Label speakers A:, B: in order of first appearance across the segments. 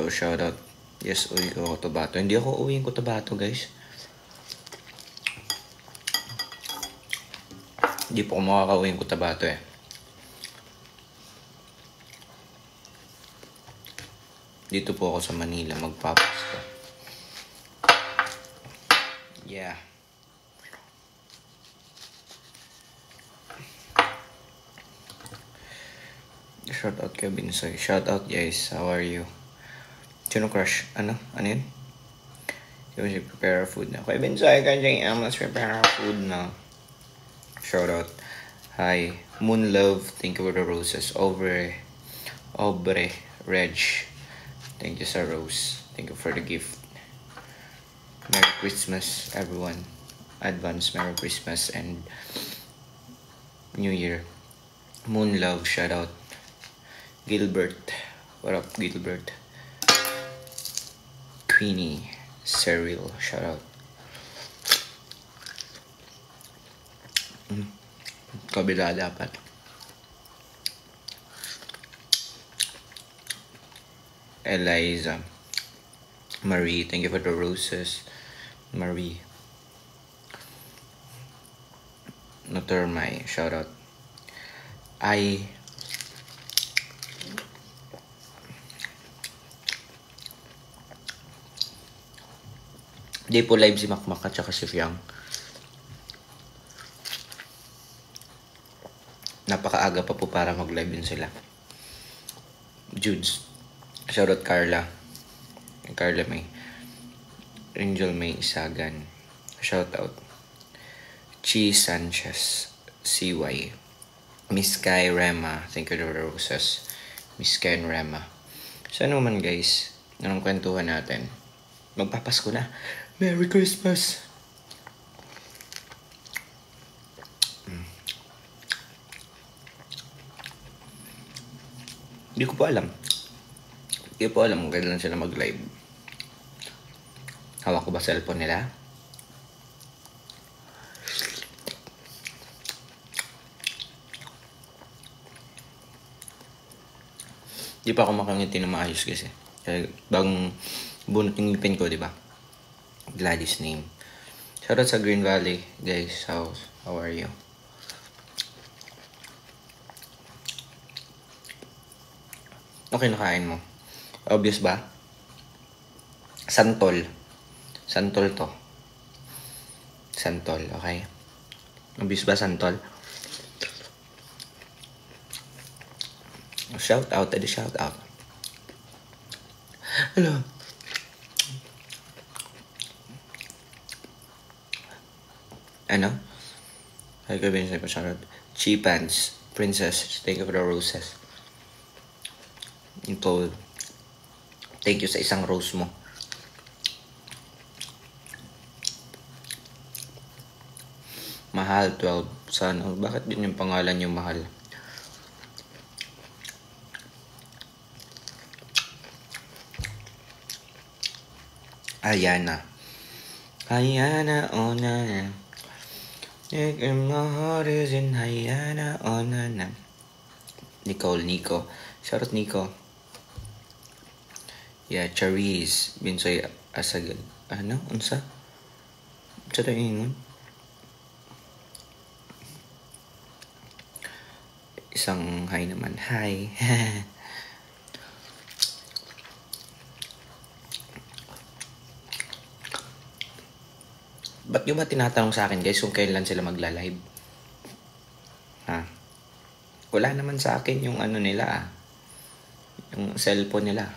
A: Cotabato, shoutout. Yes, uwi ko Cotabato. Hindi ako uwi yung Cotabato, guys. Hindi po ako makaka-uwi yung Cotabato eh. Dito po ako sa Manila, magpapasko. Yeah. Shoutout kay Binsoy. Shoutout guys, how are you? Sino crush? Ano yun? Kasi prepare food na. Kay Binsoy, kaya let's prepare food na. Shoutout. Hi. Moon Love, thank you for the roses. Obre, Reg. Thank you sa rose. Thank you for the gift. Merry Christmas, everyone. Advance Merry Christmas and New Year. Moon Love, shoutout. Gilbert. What up, Gilbert? Queenie. Cyril. Shoutout. Kabila dapat. Eliza. Marie. Thank you for the roses. Marie. Notormay. Shoutout. Di po live si Makmak at saka si Fiang. Napakaaga pa po para mag-live yun sila. Judes. Shoutout Carla. Carla May. Angel May Isagan. Shoutout. Chi Sanchez. CY. Miss Kai Rema. Thank you for the roses. Miss Kai Rema. So ano man guys, anong kwentuhan natin? Magpapasko na. Merry Christmas! Hindi ko pa alam. Hindi ko alam kung kailan sila mag-live. Hawak ko ba cellphone nila? Hindi pa ako makangiti na maayos kasi. Kaya bagong bunot yung ngipin ko, di ba? Gladys name. Shoutout sa Green Valley, guys. How are you? Okay, nakain mo. Obvious ba? Santol. Santol to. Santol, okay? Obvious ba santol? Shout out, edi shout out. Hello. Ano? Hi, Kevin. Shoutout. Cheapans. Princess. Thank you for the roses. Ito. Thank you sa isang rose mo. Mahal 12. Sana. Bakit din yung pangalan yung mahal? Ayana. Ayana, oh na. My heart is in Ayana, oh na. Nico. Shoutout Nico. Yeah, Charis. Binsoy Asagad. Ano? Unsa? Unsa tayo ingon? Isang hi naman. Hi. Ba't nyo ba tinatanong sa akin guys kung kailan sila magla-live? Ha? Wala naman sa akin yung ano nila yung cellphone nila.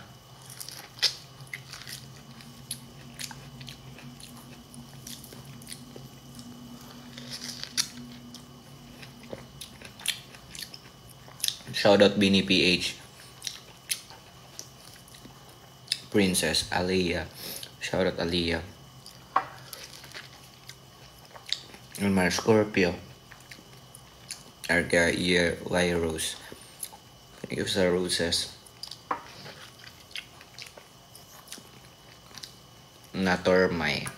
A: Shoutout Bini PH. Princess Aliyah. Shoutout Aliyah. Mar Scorpio. Arga Y Rose. Thank you sa roses. Natormay.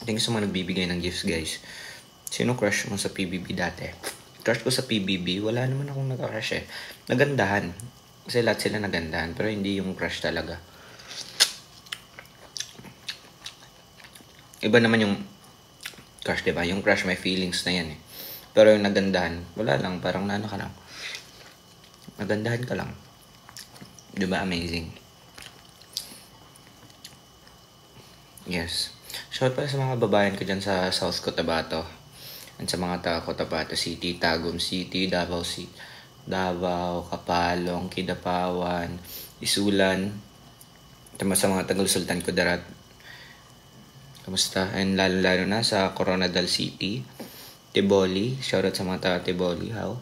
A: Thank you sa mga nagbibigay ng gifts guys. Sino crush mo sa PBB dati? Crush ko sa PBB, wala naman akong nag-crush eh. Nagandahan. Kasi lahat sila nagandahan, pero hindi yung crush talaga. Iba naman yung crush, diba? Yung crush may feelings na yan eh. Pero yung nagandahan, wala lang, parang naano ka lang. Nagandahan ka lang. Diba amazing? Yes. Shout pala sa mga babayan ko dyan sa South Cotabato. At sa mga taga Cotabato City, Tagum City, Davao City, Davao, Kapalong, Kidapawan, Isulan. Tama sa mga taga Sultan Kudarat. Kamusta? And lalo na sa Coronadal City, Tiboli. Shoutout sa mga taga Tiboli. How?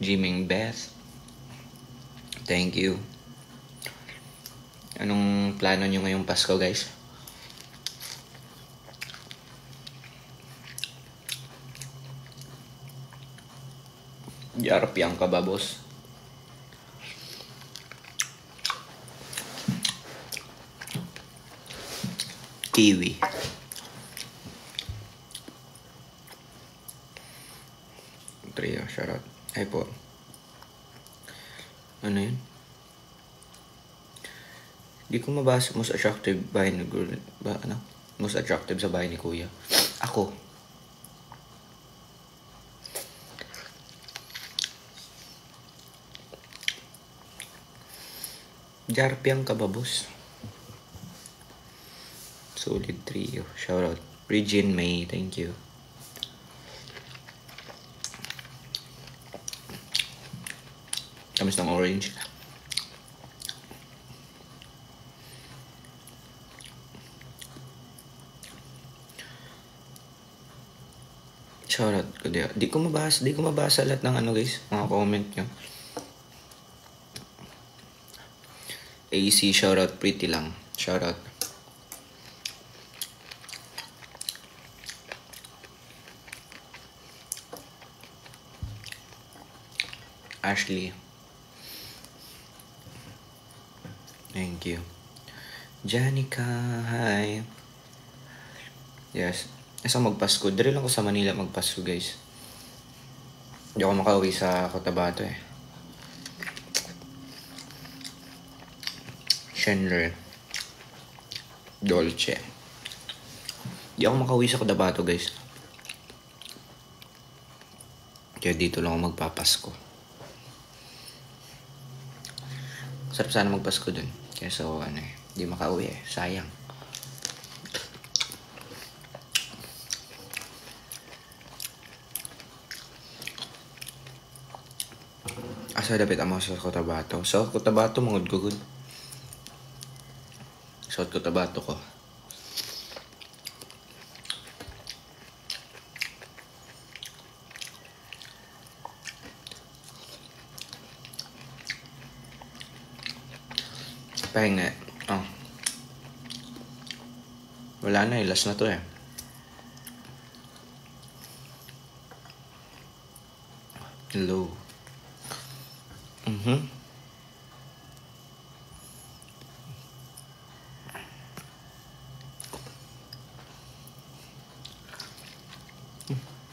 A: Jiming Beth. Thank you. Anong plano nyo ngayong Pasko, guys? Yarap yang ka ba, boss? Kiwi. Trio, shoutout. Ay po. Ano yun? Di ko mabasa most attractive bahay ni most attractive sa bahay ni Kuya. Ako. Jarpiang kababos. Solid trio. Shoutout. Regine May. Thank you. Tamis ng orange. Shoutout ko di. Di ko mabasa lahat ng ano guys, mga comment nyo. AC shoutout, pretty lang. Shoutout. Ashley. Thank you. Janica, hi. Yes. Isang magpasko. Dari lang ko sa Manila magpasko, guys. Hindi ako makauwi sa Cotabato eh. Chandler. Dolce. Hindi ako makauwi sa Cotabato, guys. Kaya dito lang ako magpapasko. Sarap sana magpasko dun. Kaya so, hindi makauwi eh. Sayang. Asa dapat amo sa Cotabato. Sa Cotabato, mangod ko good. Sa Cotabato ko. Pahinga. Oh. Wala na eh. Last na to eh. Hello.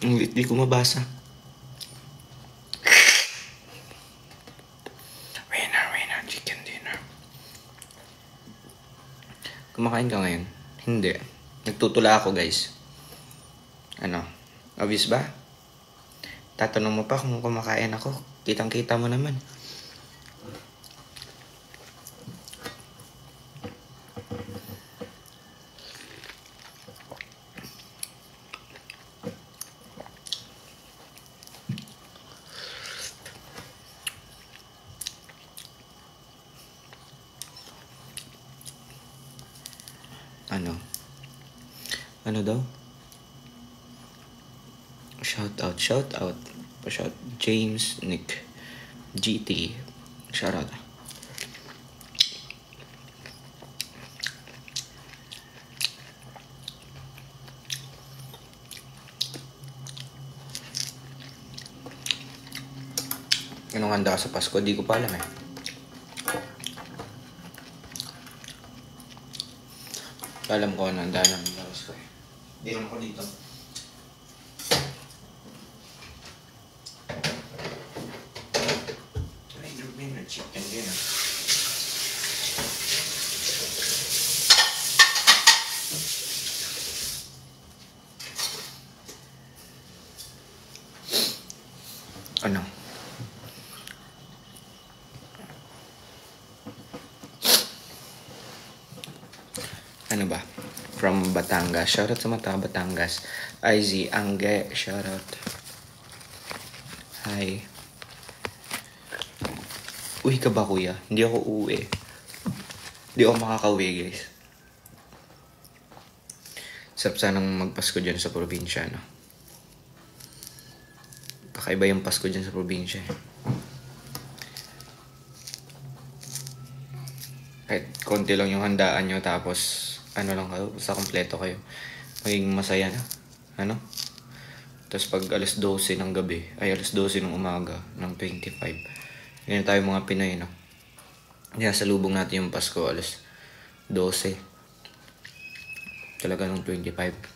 A: Hindi ko mabasa. Winner, chicken dinner. Kumakain ka ngayon? Hindi. Nagtutula ako, guys. Obvious ba? Tatanong mo pa kung kumakain ako. Kitang-kita mo naman. Ano daw? Shout out. James, Nick, GT. Shout out. Anong handa ka sa Pasko? Di ko pa alam eh. Alam ko ano handa namin sa Pasko eh. Di naman ko dito. Ano? Ano ba? From Batangas. Shoutout sa mga taga Batangas. IZ Angge. Shoutout. Hi. Uwi ka ba, kuya? Hindi ako uuwi. Hindi ako makakauwi, guys. Sarap sanang magpasko dyan sa probinsya, no? Kakaiba yung Pasko dyan sa probinsya. Kahit konti lang yung handaan nyo, tapos ano lang kayo, basta kompleto kayo. Magiging masaya na. Ano? Tapos pag alas 12 ng gabi, ay alas 12 ng umaga, ng 25. Ganyan tayo mga Pinoy, no? Kaya salubong natin yung Pasko, alas 12. Talaga ng 25.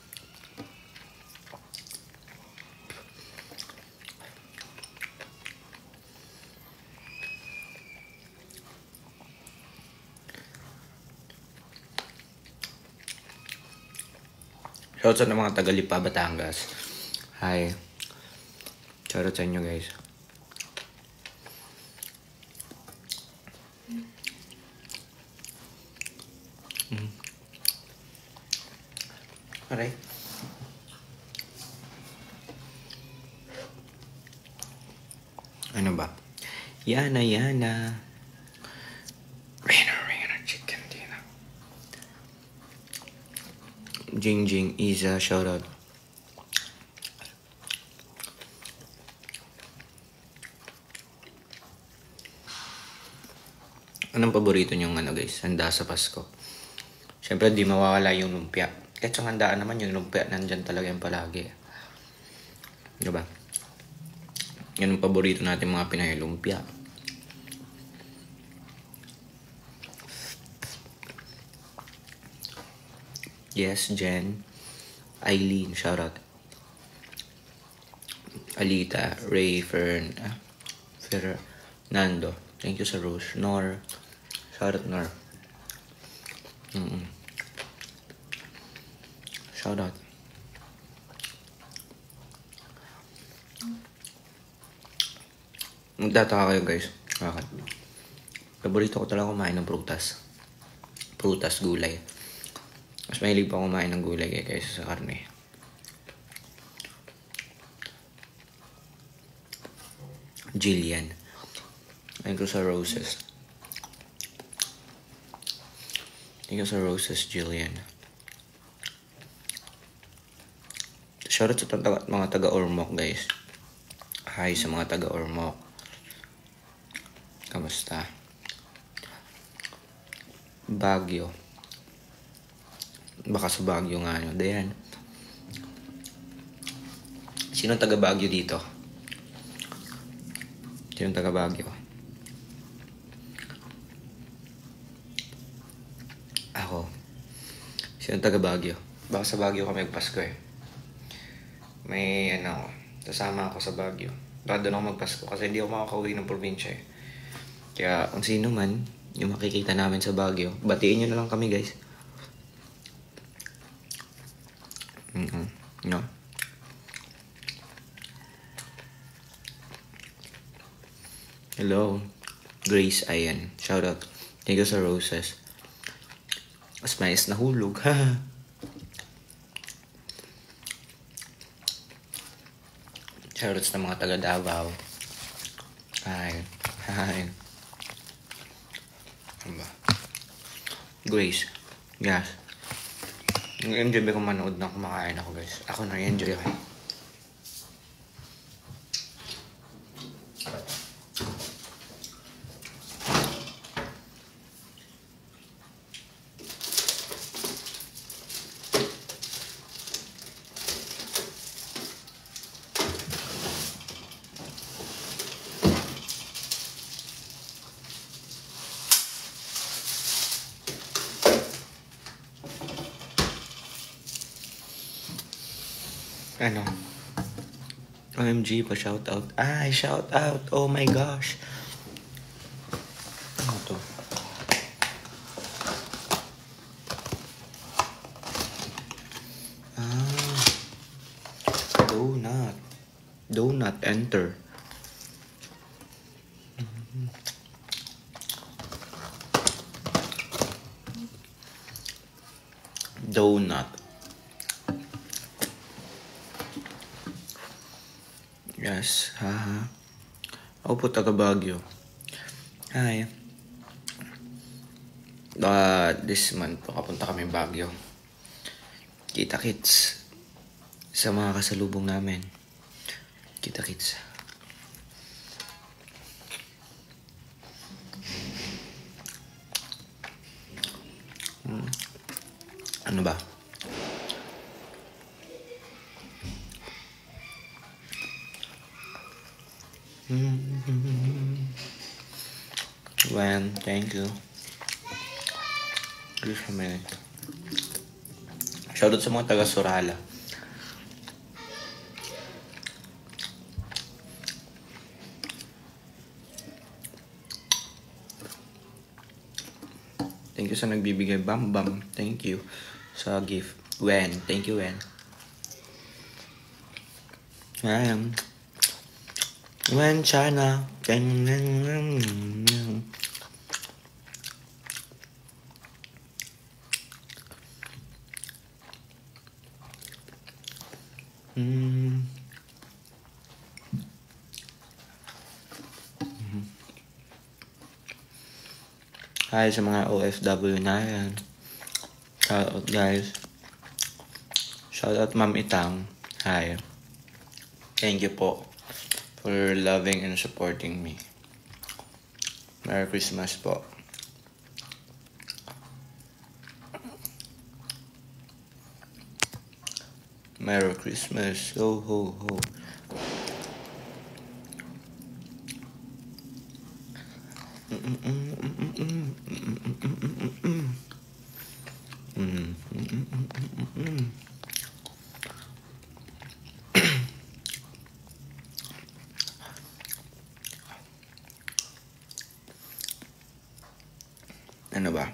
A: Shoutout sa mga taga-Lipa, Batangas. Hi. Shoutout sa inyo, guys. Aray. Ano ba? Yana, Yana. Rena, chicken dinner. Jing, Isa, shoutout. Anong paborito niyong guys? Handa sa Pasko? Siyempre, di mawawala yung lumpia. Kahit sa handaan naman, yung lumpia nandyan talaga yung palagi. Diba? Yan ang paborito natin mga Pinoy, lumpia. Yes, Jen. Eileen, shoutout. Alita, Ray, Nando. Thank you sa Rose. Nor. Shoutout, Nor. Shoutout. Magtataka kayo, guys. Bakit? Paborito ko talaga kumain ng prutas. Prutas, gulay. Mas mahilig pa kumain ng gulay kaysa sa karne. Jillian. Thank you sa roses. Thank you sa roses, Jillian. Shoutout sa mga taga-Ormoc, guys. Hi sa mga taga-Ormoc. Kamusta? Baguio. Baka sa Baguio nga, ano. Dayan. Sino taga Baguio dito? Sino taga Baguio? Ako. Sino taga Baguio? Baka sa Baguio kami magpasko eh. May kasama ako sa Baguio. Baka doon ako magpasko kasi hindi ako makakauwi ng probinsya eh. Kaya kung sino man yung makikita namin sa Baguio, batiin nyo na lang kami, guys. No? Hello. Grace, ayan. Shoutout. Thank you sa roses. Mas mais na hulog. Shoutouts na mga taga Davao. Hi. Grace. Yes. Enjoy ba kung manood na kumakain ako, guys? Ako na-enjoy ako. OMG pa shoutout. Shoutout. Oh my gosh. Ano to? Donut enter. donut. Yes, haha. Ako po taga Baguio. Hi. This month po kapunta kami Baguio. Kita-kits sa mga kasalubong namin. Kita-kits. Ano ba? When, thank you. Just a minute. Shoutout sa mga taga Sorala. Thank you sa nagbibigay. Bam Bam. Thank you sa gift. Wen. Thank you, Wen. Wen China. Hi sa mga OFW na yan. Shoutout guys. Shoutout Ma'am Itang. Hi. Thank you po for loving and supporting me. Merry Christmas po. Merry Christmas. Ho ho ho. Ano ba?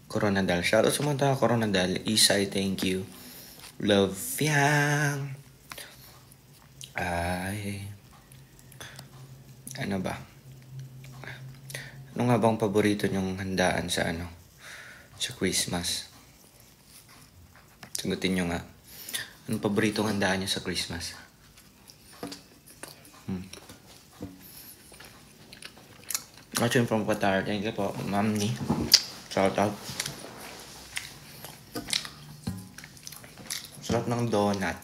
A: Coronadal. Shoutout sa mga taga Coronadal. Isay, thank you. Love yang. Ay. Ano ba? Ano nga bang paborito nyong handaan sa sa Christmas? Sagutin nyo nga. Anong paboritong handaan nyo sa Christmas? Watching from Qatar. Thank you po, Ma'am Ni. Shout out. Sarap ng donut.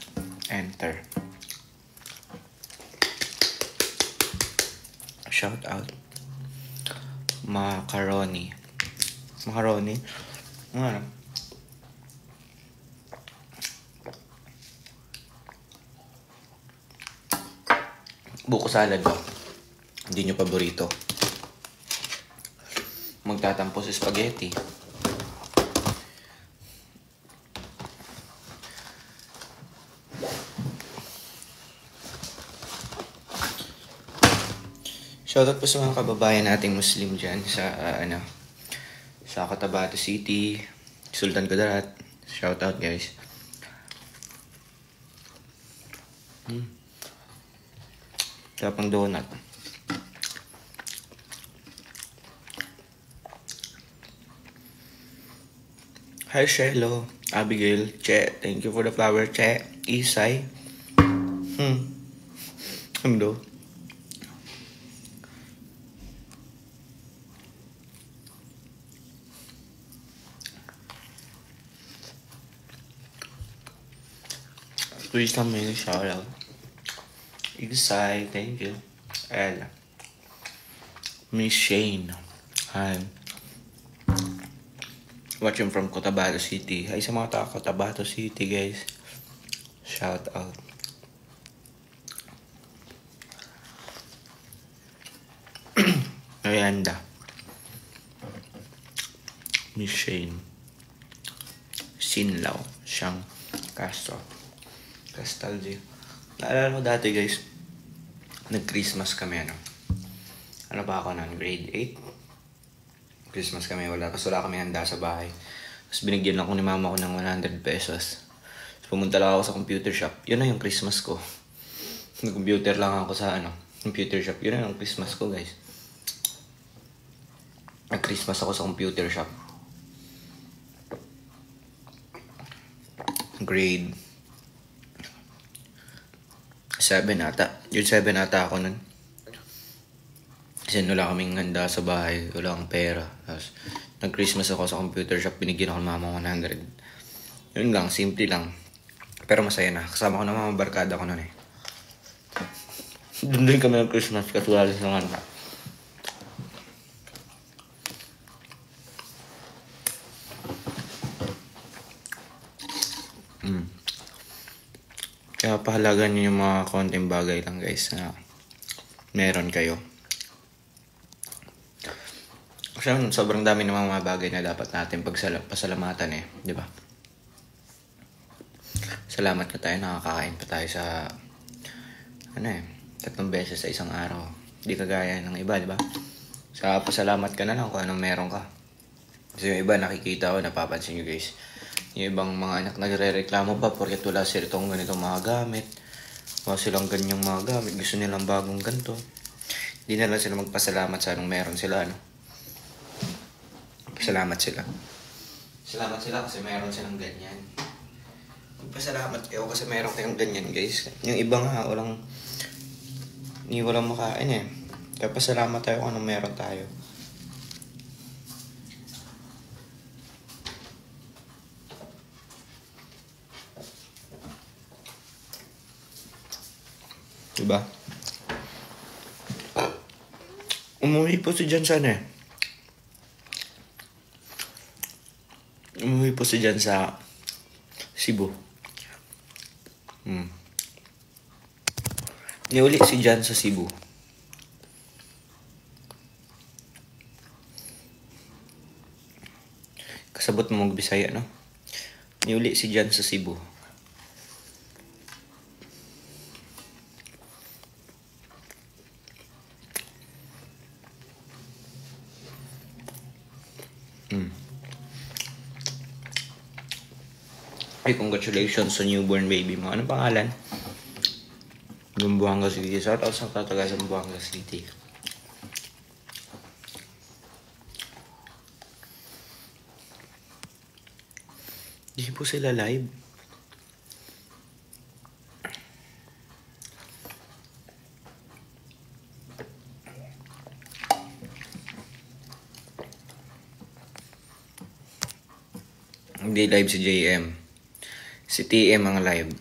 A: Enter. Shout out. Macaroni. Macaroni? Ano? Buko salad ba? Hindi nyo paborito. Magtatampo sa spaghetti. Shoutout po sa mga kababayan nating Muslim dyan sa sa Cotabato City, Sultan Kudarat. Shoutout guys. Tapang donut. Hi Shelo, Abigail, Che, thank you for the flower, Che, Isay. Ano? Please come in, shout out. Isay, thank you. Ella. Miss Shane. Hi. Watching from Cotabato City. Hi sa mga taga Cotabato City, guys. Shout out. Miranda. Miss Shane. Sinlaw. Siyang Castro. Castaldi. Naalala mo dati, guys, nag-Christmas kami, Ano ba ako nun? Grade 8? Christmas kami, wala kami handa sa bahay. Tapos binigyan ako ni mama ko ng 100 pesos. Tapos pumunta lang ako sa computer shop. Yun na yung Christmas ko. Nag-computer lang ako sa computer shop. Yun na yung Christmas ko, guys. Nag-Christmas ako sa computer shop. grade 7 ata. Grade 7 ata ako nun. Kasi wala kaming handa sa bahay. Wala akong pera. Tapos, nag-Christmas ako sa computer shop. Binigyan ako ng mama 100. Yun lang, simple lang. Pero masaya na. Kasama ko na mga barkada ko nun eh. Doon din kami ng Christmas kasi wala sa handa. Kaya pahalagan nyo yung mga konting bagay lang guys na meron kayo. Kasi sobrang dami ng mga bagay na dapat natin pasalamatan eh, di ba? Salamat na tayo, nakakain pa tayo sa 3 beses sa isang araw. Di kagaya ng iba, di ba? Sa pasalamat ka na lang kung anong meron ka. Kasi yung iba nakikita ko, napapansin nyo guys. Yung ibang mga anak nagre-reklamo pa porque wala sila itong ganitong mga gamit. Wala silang ganyang mga gamit. Gusto nilang bagong ganito. Hindi na lang sila magpasalamat sa anong meron sila, ano? Salamat sila. Salamat sila kasi meron silang ganyan. Magpasalamat kayo kasi meron kayong ganyan, guys. Yung iba nga, walang makain eh. Kaya pasalamat tayo kung anong meron tayo. Diba? Umuwi po si Jansan eh. Umuwi po si Jan sa Cebu. Niuli si Jan sa Cebu. Kasabot mo mag-Bisaya, no? Niuli si Jan sa Cebu. Ay, congratulations sa newborn baby mo. Anong pangalan? Zamboanga City. Shout out sa taga Zamboanga City. Di po sila live. Hindi live si JM. Si TM ang live.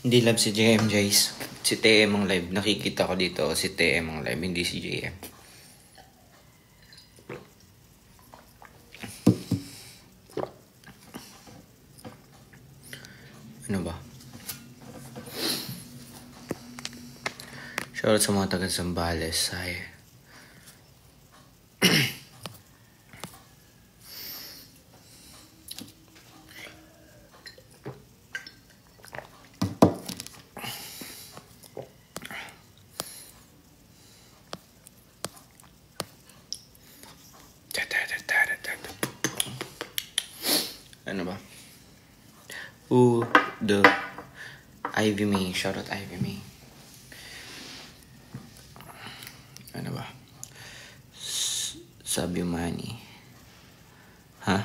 A: Hindi live si JM, guys. Si TM ang live. Nakikita ko dito si TM ang live, hindi si JM. Ano ba? Shoutout sa mga taga Zambales. Ay. Ano ba? The Ivy May. Shoutout Ivy May. Ano ba? Sabi Manny. Ha?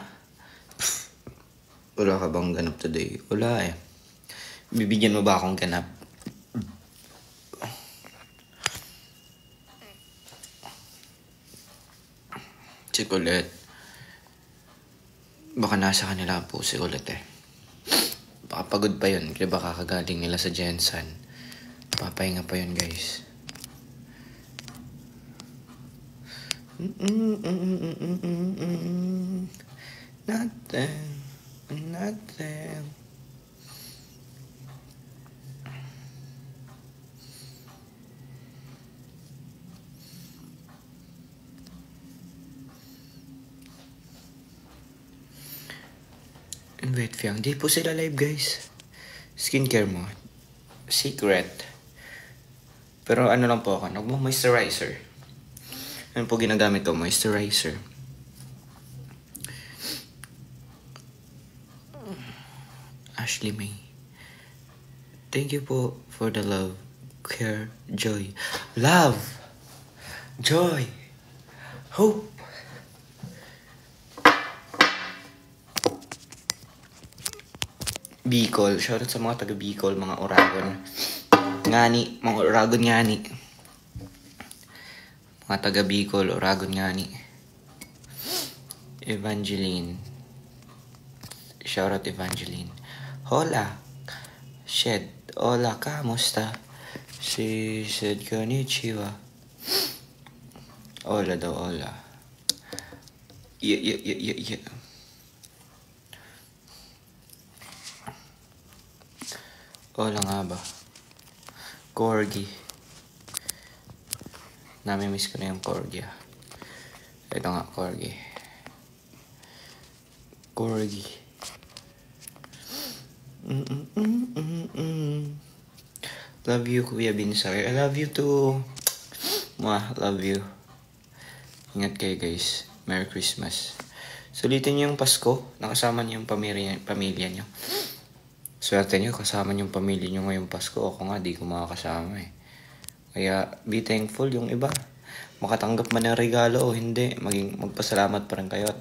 A: Wala ka bang ganap today? Wala eh. Bibigyan mo ba akong ganap? Si Colette. Baka nasa kanila po si Colette eh. Baka pagod pa yun. Kaya baka kagaling nila sa Jensen. Papahinga pa yun, guys. Nothing. Invite Fiang. Di po sila live, guys. Skincare mo. Secret. Pero ano lang po ako. Nagmo-moisturizer. Ano po ginagamit ko? Moisturizer. Ashley May. Thank you po for the love, care, joy. Love! Joy! Hope! Bicol. Shoutout sa mga taga Bicol, mga Oragon. Ngani, mga Oragon ngani. Mga taga Bicol, Oragon ngani. Evangeline. Shoutout Evangeline. Hola. Shed. Hola, kamusta? She said konnichiwa. Hola daw, hola. Yeah. Hola nga ba? Corgi. Nami-miss ko na yung Corgi. Ito nga, Corgi. Corgi. Love you, Kuya Binsay. I love you too. Love you. Ingat kayo, guys. Merry Christmas. Sulitin niyo yung Pasko. Nakasama niyo yung pamilya niyo. Swerte niyo, kasama niyo yung pamilya niyo ngayong Pasko. Ako nga, di ko makakasama eh. Kaya, be thankful yung iba. Makatanggap man ng regalo o hindi, magpasalamat pa rin kayo at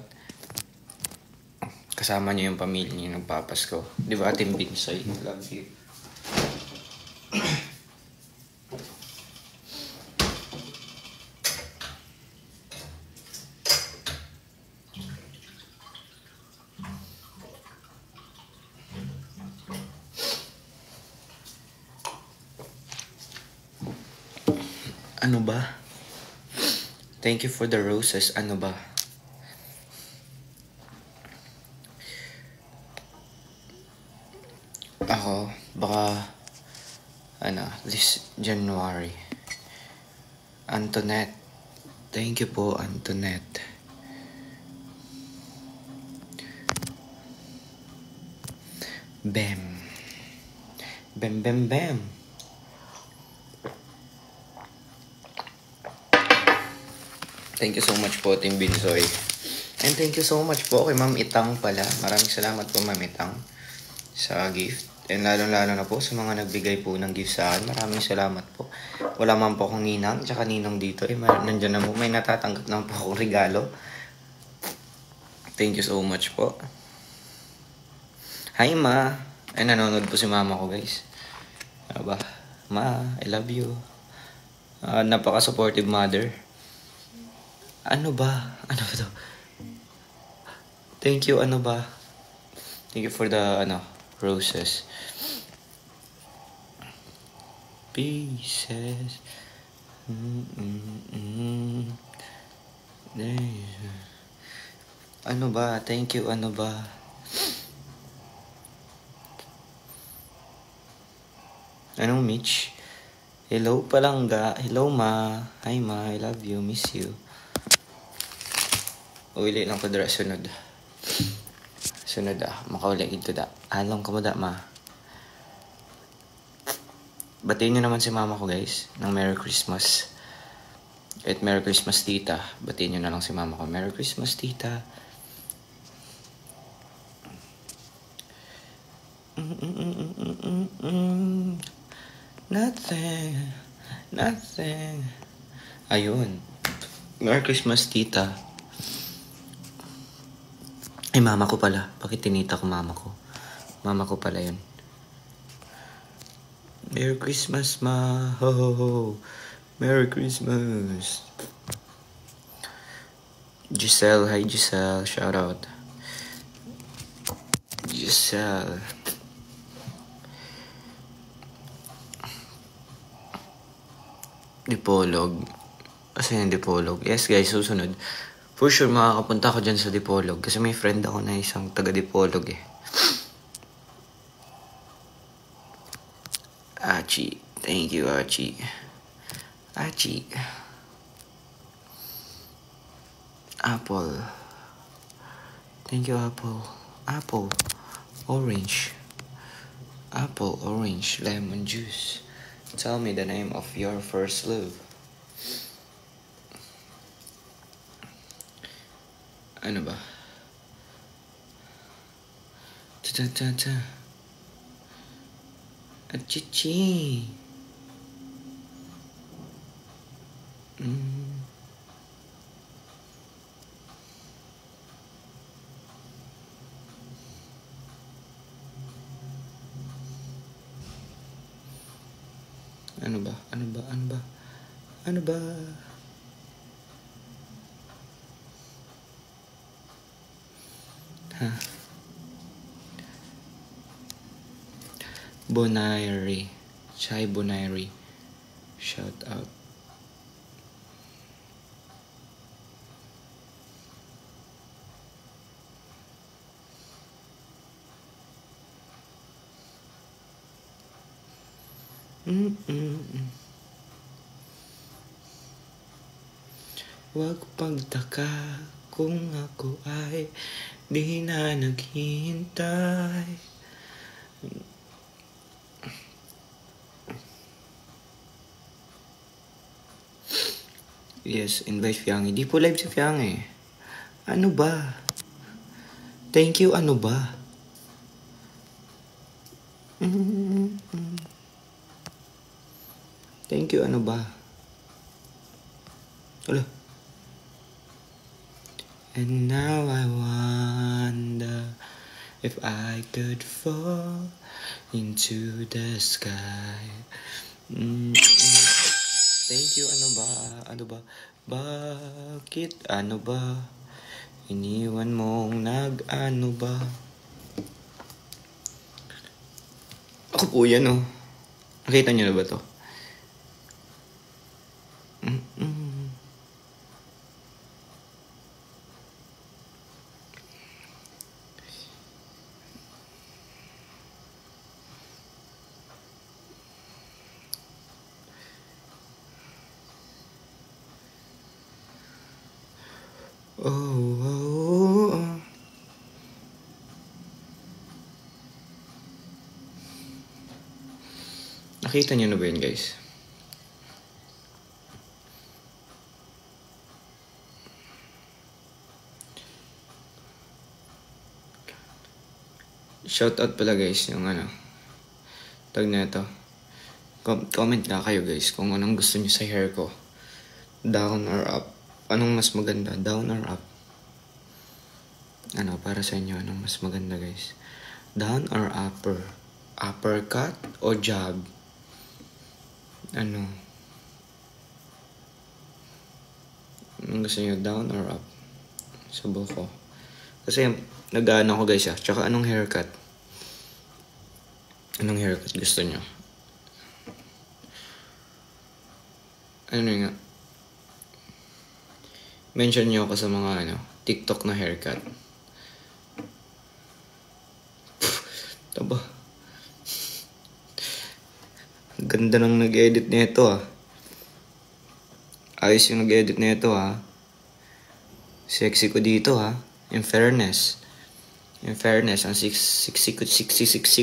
A: kasama niyo yung pamilya niyo ng Papasko. Di ba, Ating Binsay? Love you. Ano ba? Thank you for the roses. Ano ba? Ako, baka, this January. Antoinette. Thank you po, Antoinette. Bam. Bam. Thank you so much po, Team Binsoy. And thank you so much po kay Ma'am Itang pala. Maraming salamat po, Ma'am Itang, sa gift. And lalo na po sa mga nagbigay po ng gift sa akin. Maraming salamat po. Wala man po akong ninang, tsaka ninong dito. Nandiyan na po, may natatanggap na po akong regalo. Thank you so much po. Hi, Ma. Ay, nanonood po si Mama ko, guys. Aba, Ma, I love you. Napaka-supportive mother. Ano ba to? Thank you, Thank you for the, roses. Pieces. Ano ba? Thank you, Anong Mitch? Hello Palangga. Hello, Ma. Hi, Ma. I love you. Miss you. Uwili lang ko dira sunod. Makauli ito da. Along ka mo da, Ma. Batiin nyo naman si Mama ko, guys, ng Merry Christmas. At Merry Christmas, Tita. Batiin nyo na lang si Mama ko. Merry Christmas, Tita. Nothing. Ayun. Merry Christmas, Tita. Ay, Mama ko pala. Bakit tinita ko Mama ko? Mama ko pala yun. Merry Christmas, Ma. Ho, ho, ho. Merry Christmas. Giselle. Hi, Giselle. Shout out. Giselle. Dipolog. Kasi yung Dipolog. Yes, guys, susunod. For sure, makakapunta ako dyan sa Dipolog. Kasi may friend ako na isang taga-Dipolog eh. Achi. Thank you, Achi. Apple. Thank you, Apple. Orange. Apple, orange, lemon juice. Tell me the name of your first love. Ano ba? Ta-ta-ta-ta. Achichi. Ano ba? Ano ba? Ano ba? Ano ba? Ha? Bonaire. Chai Bonaire. Shout out. Huwag pagtaka kung ako ay di na naghihintay. Yes, invite Fiangi. Di po live si Fiangi. Ano ba? Thank you, ano ba? Thank you, ano ba? Wala. And now I wonder if I could fall into the sky. Thank you, ano ba? Ano ba? Bakit? Ano ba? Iniwan mong nag-ano ba? Ako po yan, oh. Nakita niyo na ba to? Oh. Nakita niyo na ba yun, guys? Shoutout pala, guys, yung ano, tag na ito. Comment na kayo, guys, kung anong gusto niyo sa hair ko. Down or up? Anong mas maganda? Down or up? Ano, para sa inyo, anong mas maganda, guys? Down or upper? Uppercut o jab? Ano? Anong gusto niyo, down or up? Sa buko. Kasi, nag-ano ko, guys, Tsaka, anong haircut? Anong haircut gusto niyo? Ano nga? Mention niyo ako sa mga, TikTok na haircut. Taba. Ganda ng nag-edit nito, Ayos yung nag-edit nito, Sexy ko dito, In fairness. In fairness, ang sexy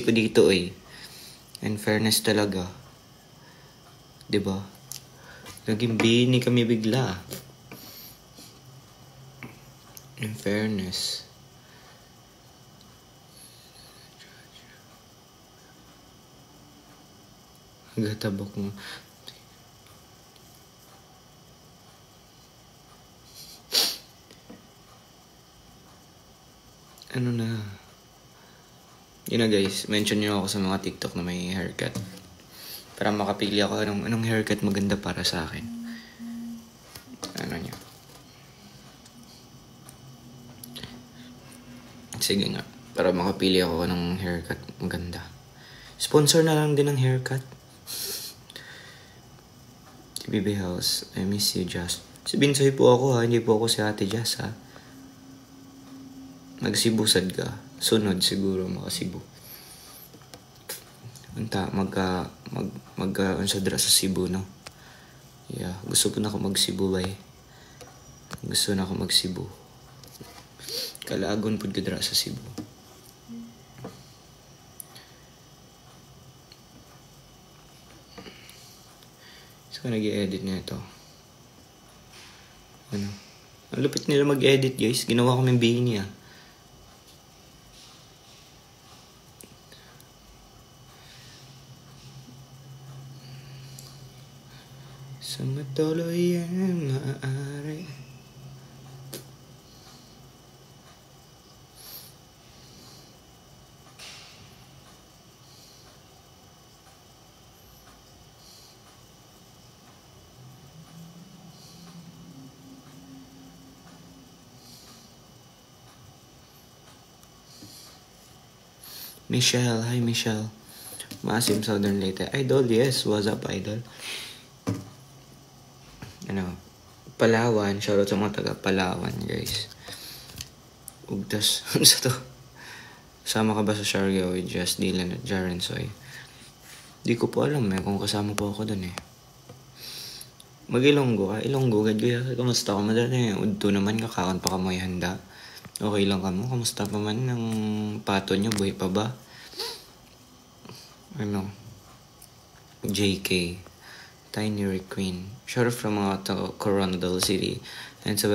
A: ko dito, In fairness talaga. Diba? Naging bini kami bigla. In fairness. Gatabok mo. Ano na? Yun na, guys. Mention nyo ako sa mga TikTok na may haircut. Para makapili ako anong haircut maganda para sa akin. Ano nyo? Sige nga. Para makapili ako ng haircut maganda. Sponsor na lang din ng haircut. BB House, I miss you, Jazz. Si Binsoy po ako, Hindi po ako si Ate Jazz, Magsibusad ka. Sunod siguro makasibu. Unta, unsa dra sa Cebu, no? Yeah, gusto ko na ako magsibu, bay. Gusto na ako magsibu. Kalaagon pud ka dra sa Cebu. So, nag-i-edit na ito. Ano? Ang lupit nila mag-edit, guys. Ginawa ko ng bini, ah. Sa matuloy ang maaari. Michelle, hi Michelle. Masim Southern Leyte. Idol, yes. What's up, Idol? Palawan. Shoutout sa mga taga Palawan, guys. Ugdas. Ano sa to? Sama ka ba sa Siargao with Just Dylan at Jaren Soy? Di ko po alam kung kasama po ako dun Mag-Ilonggo ka? Ilonggo, gad kamusta ka? Madali udto naman kakakon pa ka mo handa. Okay lang ka mo? Kamusta pa man ng pato nyo? Buhay pa ba? JK. Tiny Rick Queen. Shout out from Coronadal City. And sa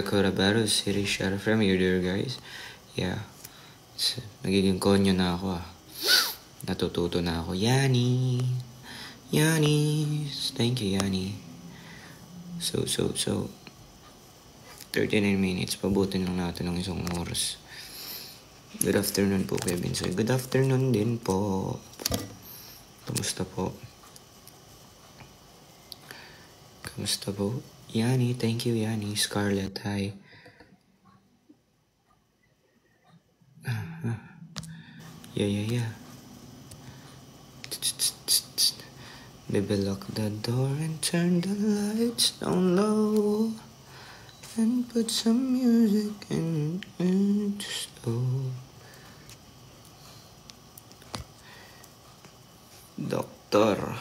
A: Cotabato City. Shout out from you there, guys. Yeah. Nagiging konyo na ako Natututo na ako. Yani. Thank you, Yani. So. 39 minutes. Pabutin lang natin ng isang oras. Good afternoon po, Kevin. So, good afternoon din po. Kamusta po? Yani, thank you, Yani. Scarlett, hi. Yeah. Baby, lock the door and turn the lights down low. And put some music in the stove. Doctor.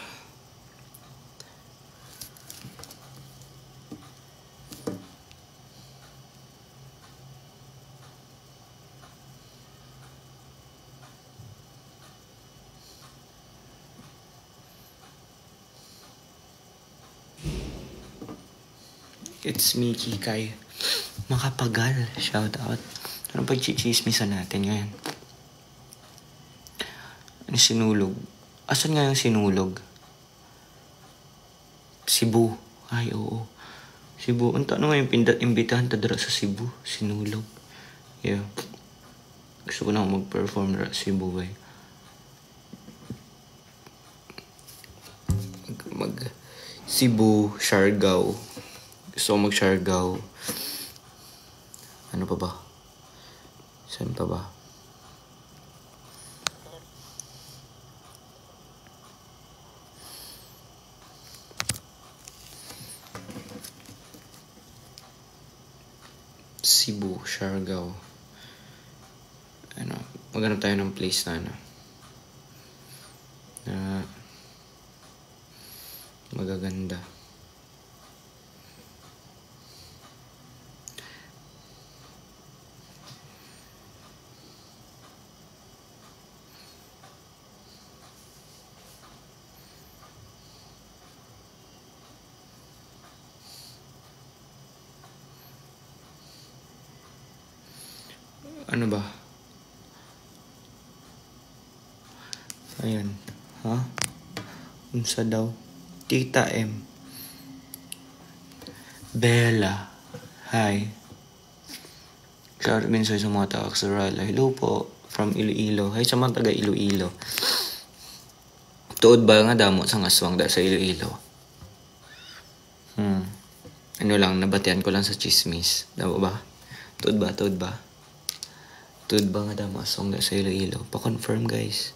A: It's me, Kikay. Makapagal. Shout out. Anong pag-chichismisan natin ngayon? Ano sinulog? Asan nga yung sinulog? Cebu. Ay, oo. Cebu. Ang tanong nga yung imbitahan tadara sa Cebu. Sinulog. Yeah. Gusto ko na mag-perform sa Cebu, Cebu, Siargao. Gusto ko mag-Siargao. Ano pa ba? Saan pa ba? Cebu, Siargao. Maghanap tayo ng place na magaganda. Ano ba? Ayan. Ha? Unsa daw? Tita M. Bella. Hi. Shout out sa mga taga-Axarala. Hello po. From Iloilo. Hi sa mga taga Iloilo. Tuod ba nga damo sa ngaswang da sa Iloilo? Ano lang, nabatian ko lang sa chismis. Damo ba? Tuod ba? Tuod ba nga damo aswang da sa Iloilo? Pa-confirm, guys.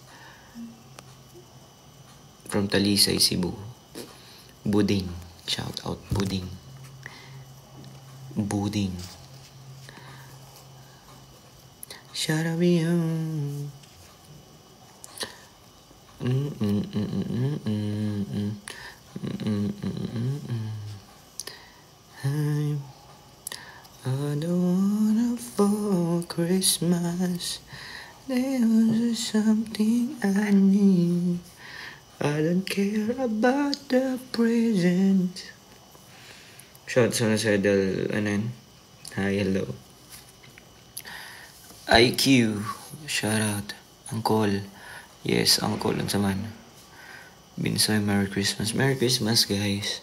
A: From Talisay, Cebu. Buding. Shout out, Buding. Shout out you. I don't wanna for Christmas. There was something I need. I don't care about the present. Shout sa Del, Hi, hello. IQ, shout out. Uncle. Yes, Uncle. Ang saman. Binsoy, Merry Christmas. Merry Christmas, guys.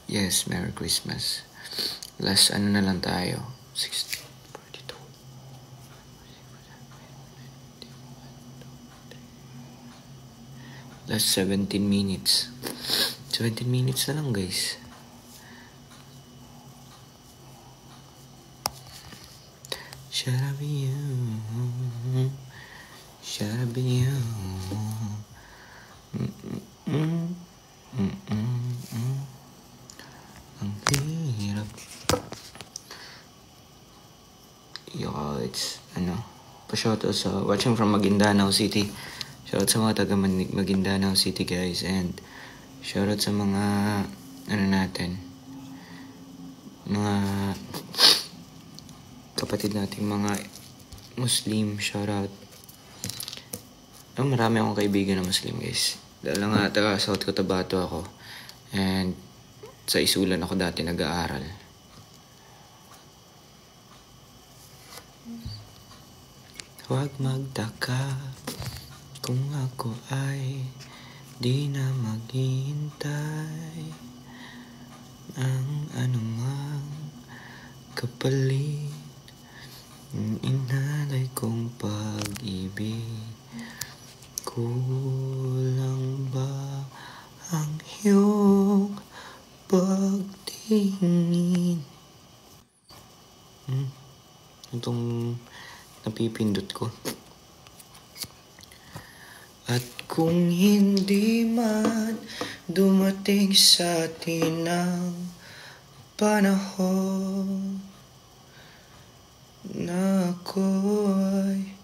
A: Yes, Merry Christmas. Last ano na lang tayo. 60, 42. Last 17 minutes. 17 minutes na lang, guys. Should I be you? Should I be you? Ang hirap. Yo, it's, pa-shoutout sa, watching from Maguindanao City. Shoutout sa mga taga Maguindanao City, guys. And, shoutout sa mga, natin, mga kapatid nating mga Muslim. Shoutout. Marami akong kaibigan na Muslim, guys. Dahil nga, taga South Cotabato ako. And, sa Isulan ako dati nag-aaral. Huwag magtaka kung ako ay di na maghihintay ang anumang kapalit. Inalay kong pag-ibig. Kulang ba ang iyong pagtingin? Itong napipindot ko. At kung hindi man dumating sa atin ang panahon na ako'y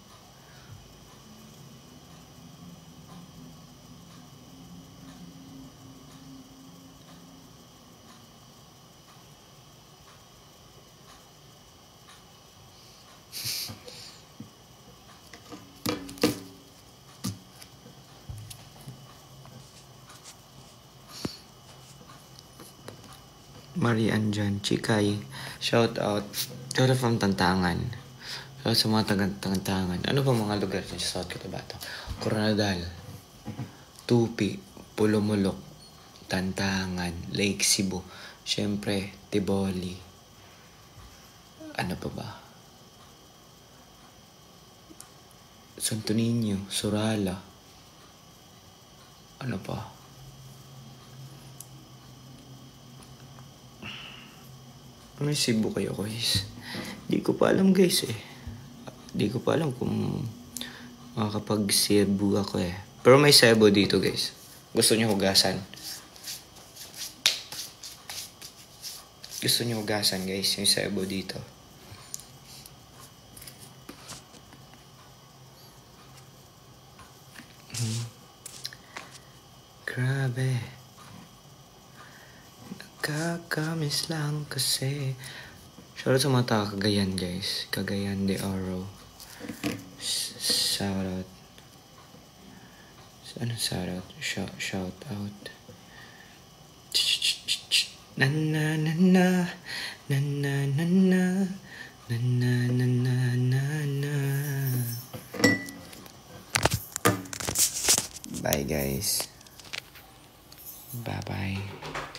A: Marian Jan, Chikay, shout out. Shout out from Tantangan. Shout out sa mga Tantangan. Ano ba mga lugar dyan sa South Cotabato? Coronadal, Tupi, Pulumulok, Tantangan, Lake Cebu, syempre, Tiboli. Ano pa ba? Santo Niño, Surala. Ano pa? May Cebu kayo, guys. Di ko pa alam, guys, eh. Di ko pa alam kung makakapag-Cebu ako, eh. Pero may Cebu dito, guys. Gusto niyo hugasan? Gusto niyo hugasan, guys, yung Cebu dito. Grabe. Kakamiss lang kasi. Shoutout sa mga taga Cagayan, guys. Cagayan de Oro. Shoutout. Ano shoutout? Shoutout. Na na na na. Na na na na. Na na na na na na. Bye, guys. Bye-bye.